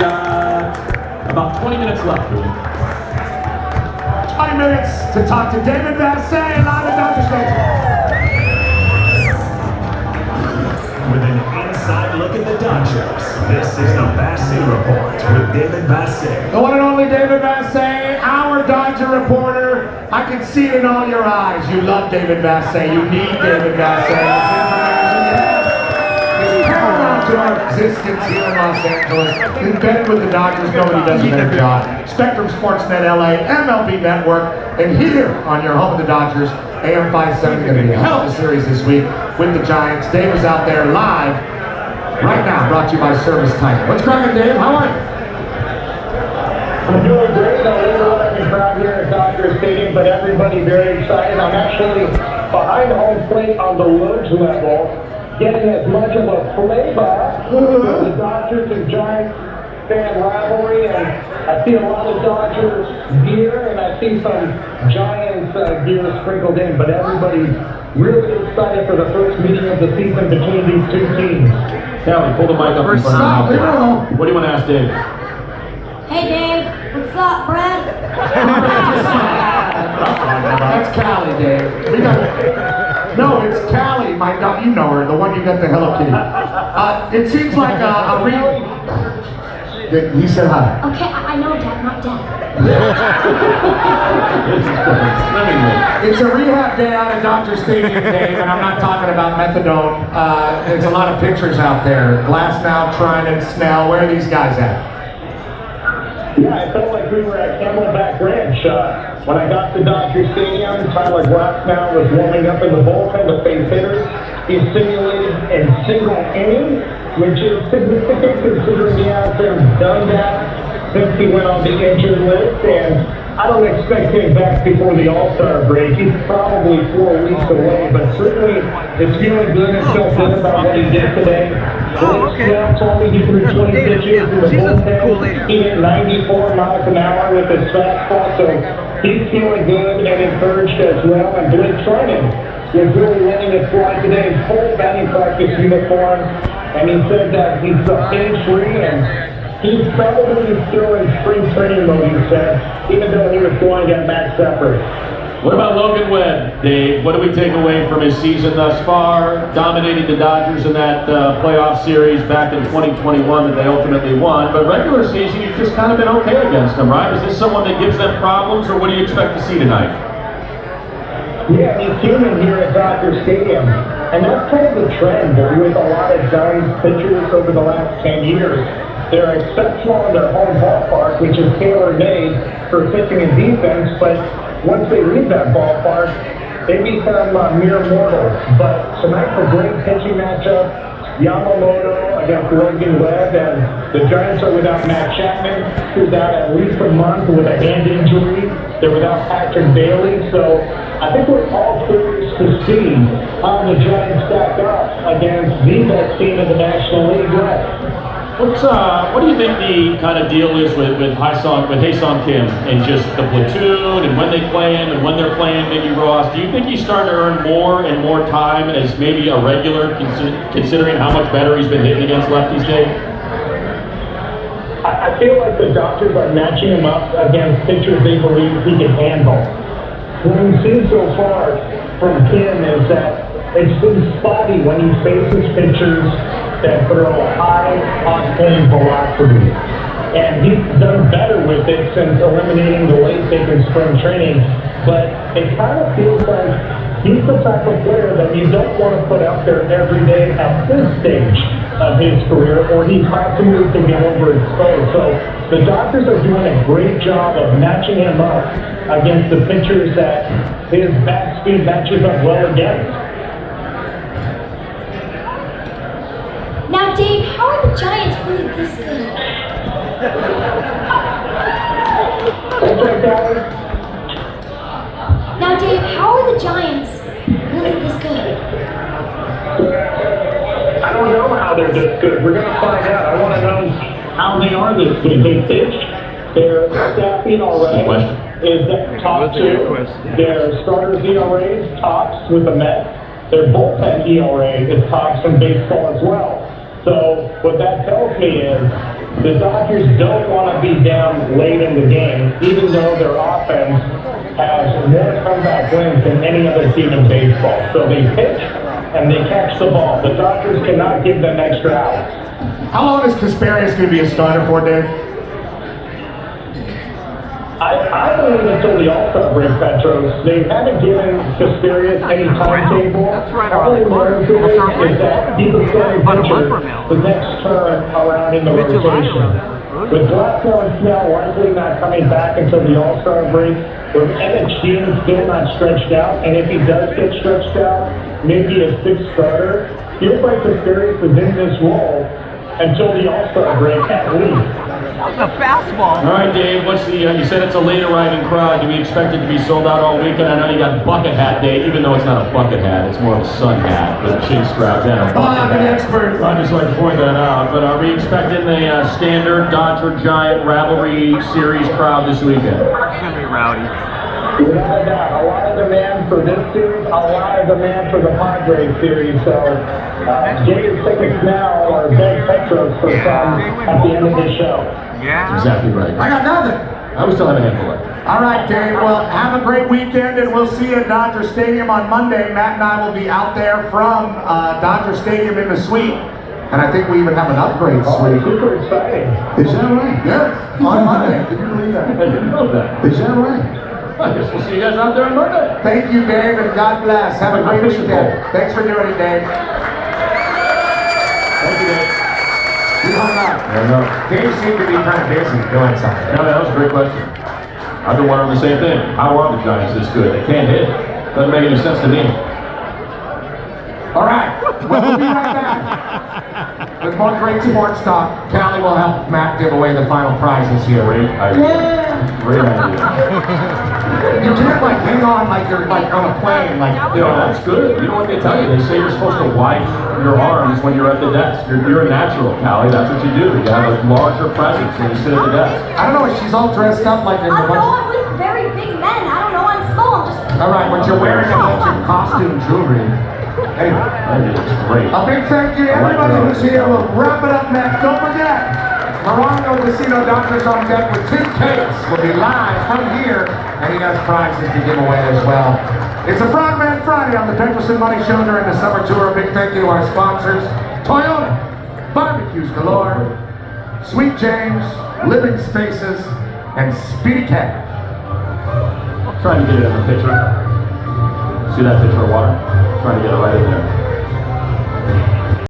got about 20 minutes left. 20 minutes to talk to David Vassegh, live at Dodger Stadium. With an inside look at the Dodgers, this is the Vassegh Report with David Vassegh. The one and only David Vassegh, our Dodger reporter. I can see it in all your eyes. You love David Vassegh. You need David Vassegh. He's paramount to our existence here in Los Angeles. Embedded with the Dodgers, nobody does a better job. Spectrum Sportsnet LA, MLB Network, and here on your home of the Dodgers, AM 570, going to be a hell of a series this week with the Giants. Dave is out there live right now, brought to you by Service Titan. What's cracking, Dave? How are you? I'm doing great. I'm in the crowd here at Dodger Stadium, but everybody very excited. I'm actually behind home plate on the Loge level, getting as much of a flavor of the Dodgers and Giants fan rivalry, and I see a lot of Dodgers gear, and I see some Giants gear sprinkled in, but everybody's really excited for the first meeting of the season between these two teams. Cali, pull the mic up in front of you. What do you want to ask Dave? Hey Dave, what's up, Brad? That's Cali, Dave. No, it's Cali, my dog. You know her, the one you got the Hello Kitty. It seems like a real. He said hi. Okay, I know Dad, not Dad. It's a rehab day out at Dodger Stadium, Dave, and I'm not talking about methadone. There's a lot of pictures out there. Glasnow, Trinan, Snell. Where are these guys at? Yeah, I felt like we were at Camelback Ranch. When I got to Dodger Stadium, Tyler Glasnow was warming up in the bullpen to face hitters. He simulated in single inning, which is significant considering he hasn't done that since he went on the injured list. And I don't expect him back before the All-Star break. He's probably 4 weeks away, but certainly is feeling good and felt good about what he did today. Snell told me he threw 20 pitches in the bullpen. He hit 94 miles an hour with his fastball, so he's feeling good and encouraged as well. And Blake Trinan was really letting it fly today in full batting practice uniform, and he said that he's pain-free and he's probably still in spring training mode, he said, even though he was going at max effort. What about Logan Webb, Dave? What do we take away from his season thus far? Dominating the Dodgers in that playoff series back in 2021 that they ultimately won. But regular season, you've just kind of been okay against them, right? Is this someone that gives them problems, or what do you expect to see tonight? Yeah, he's human here at Dodger Stadium. And that's kind of the trend with a lot of Giants pitchers over the last 10 years. They're exceptional in their home ballpark, which is tailor-made for pitching and defense, but once they leave that ballpark, they become mere mortals. But tonight's a great pitching matchup. Yamamoto against Logan Webb, and the Giants are without Matt Chapman, who's out at least a month with a hand injury. They're without Patrick Bailey, so I think we're all curious to see how the Giants stack up against the best team in the National League West. What do you think the kind of deal is with Hae-Sung Kim and just the platoon and when they play him and when they're playing Mickey Ross? Do you think he's starting to earn more and more time as maybe a regular, considering how much better he's been hitting against lefties, Dave? I feel like the Dodgers are matching him up against pitchers they believe he can handle. What we've seen so far from Kim is that it's been spotty when he faces pitchers that throw high octane velocity. And he's done better with it since eliminating the late pick in spring training. But it kind of feels like he's the type of player that you don't want to put out there every day at this stage of his career, or he's possibly to get overexposed. So the Dodgers are doing a great job of matching him up against the pitchers that his bat speed matches up well against. Now, Dave, how are the Giants really this good? Now, Dave, how are the Giants really this good? I don't know how they're this good. We're going to find out. I want to know how they are this good. They pitched. Their staff ERA is top 2. Their starters ERA is tops with the Mets. Their bullpen ERA is tops in baseball as well. So what that tells me is The Dodgers don't want to be down late in the game, even though their offense has more comeback wins than any other team in baseball. So they pitch and they catch the ball. The Dodgers cannot give them extra outs. How long is Kasparius going to be a starter for, Dave? I believe until the All-Star break, Petros. They haven't given Kasparius any timetable. All they learned is that he was going to pitcher the next turn around in the rotation. With Glasnow and Snell likely not coming back until the All-Star break, with Emmett Sheehan still not stretched out, and if he does get stretched out, maybe a sixth starter, feels like Kasparius is in this role until the All-Star break at least. The fastball. All right, Dave, what's the, you said it's a late arriving crowd. Do we expect it to be sold out all weekend? I know you got bucket hat day, even though it's not a bucket hat, it's more of a sun hat with a chin strap and a bucket I'm an hat. expert. I'd just like to point that out, but are we expecting the standard Dodger Giant rivalry series crowd this weekend? It's gonna be rowdy. Without a doubt, a lot of demand for this series, a lot of demand for the Padres series. So get your tickets now or beg Petros for some at the end of the show. Yeah. That's exactly right. I got nothing. I would still have a handful left. All right, Dave. Well, have a great weekend, and we'll see you at Dodger Stadium on Monday. Matt and I will be out there from Dodger Stadium in the suite. And I think we even have an upgrade suite. Super exciting. Is that right? Yes. On Monday. Did you believe that? I didn't know that. Is that right? I guess we'll see you guys out there on Monday. Thank you, Dave, and God bless. Have a great weekend. Thanks for doing it, Dave. Thank you, Dave. We hung up. There you go. Dave seemed to be kind of busy doing something. No, that was a great question. I've been wondering the same thing. How are the Giants this good? They can't hit. Doesn't make any sense to me. All right. Well, we'll be right back. With more great sports talk, Cali will help Matt give away the final prizes here. Great idea. Great idea. You can't like hang on like you're like on a plane, like You know, that's good. You know what they tell you? They say you're supposed to widen your arms when you're at the desk. You're a natural, Callie. That's what you do. You have a larger presence when you sit at the desk. I don't know. She's all dressed up like there's a I don't know, bunch. I'm with very big men. I don't know, I'm small. I'm just. All right, but you're wearing a bunch of costume jewelry. Anyway, I think it's great. a big thank you to everybody who's here. We'll wrap it up next. Don't forget, Morongo Casino Doctors on Deck with Tim Cates will be live from here, and he has prizes to give away as well. It's a Frogman Friday on the Petros and Money Show during the summer tour. A big thank you to our sponsors, Toyota, Barbecues Galore, Sweet James, Living Spaces, and Speedy Cat. Trying to get it in the picture. See that picture of water? Trying to get it right in there.